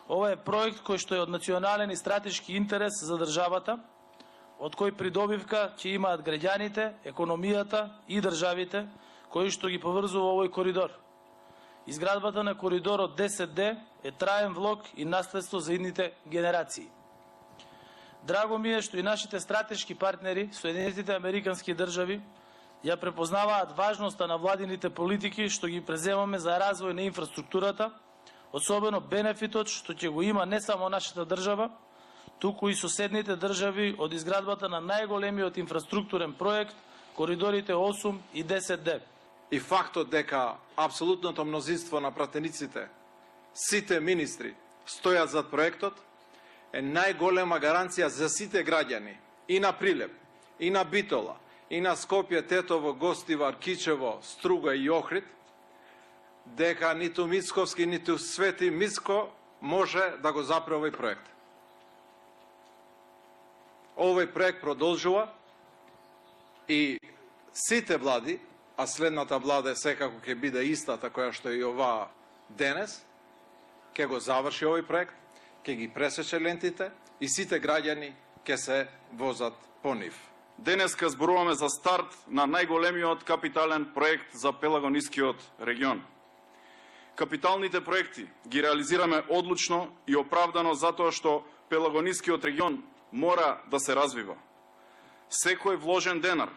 Ова е проект кој што е од национален и стратешки интерес за државата, од кој придобивка ќе имаат граѓаните, економијата и државите кои што ги поврзува овој коридор. Изградбата на коридорот 10D е траен влог и наследство за идните генерации. Драго ми е што и нашите стратешки партнери, Соединетите американски држави, ја препознаваат важноста на владините политики што ги преземаме за развој на инфраструктурата, особено бенефитот што ќе го има не само нашата држава, туку и соседните држави од изградбата на најголемиот инфраструктурен проект, коридорите 8 и 10D. И фактот дека апсолутното мнозинство на пратениците, сите министри, стојат зад проектот, е најголема гаранција за сите граѓани, и на Прилеп, и на Битола, и на Скопје, Тетово, Гостивар, Кичево, Струга и Охрид, дека ниту Мицковски, ниту Свети Мицко може да го запре овој проект. Овој проект продолжува и сите влади, а следната влада секако ќе биде истата која што и оваа денес, ќе го заврши овој проект, ќе ги пресече лентите и сите граѓани ќе се возат по нив. Денеска зборуваме за старт на најголемиот капитален проект за Пелагонискиот регион. Капиталните проекти ги реализираме одлучно и оправдано затоа што Пелагонискиот регион мора да се развива. Секој вложен денар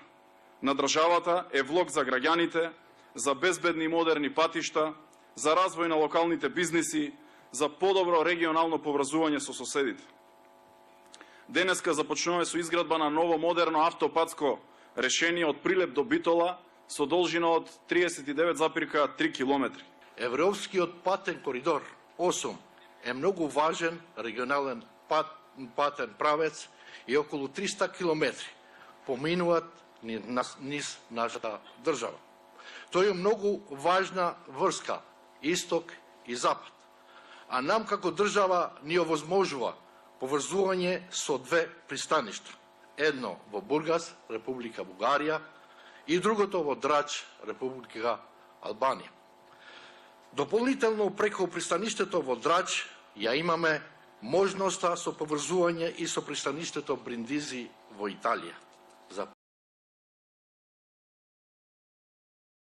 на државата е влог за граѓаните, за безбедни и модерни патишта, за развој на локалните бизниси, за подобро регионално поврзување со соседите. Денеска започнуваме со изградба на ново модерно автопатско решение од Прилеп до Битола со должина од 39,3 км. Европскиот патен коридор 8 е многу важен регионален патен правец и околу 300 км поминуваат низ нашата држава. Тој е многу важна врска исток и запад, а нам како држава ни овозможува поврзување со две пристаништа. Едно во Бургас, Република Бугарија, и другото во Драч, Република Албанија. Дополнително преку пристаништето во Драч ја имаме можноста со поврзување и со пристаништето Бриндизи во Италија. За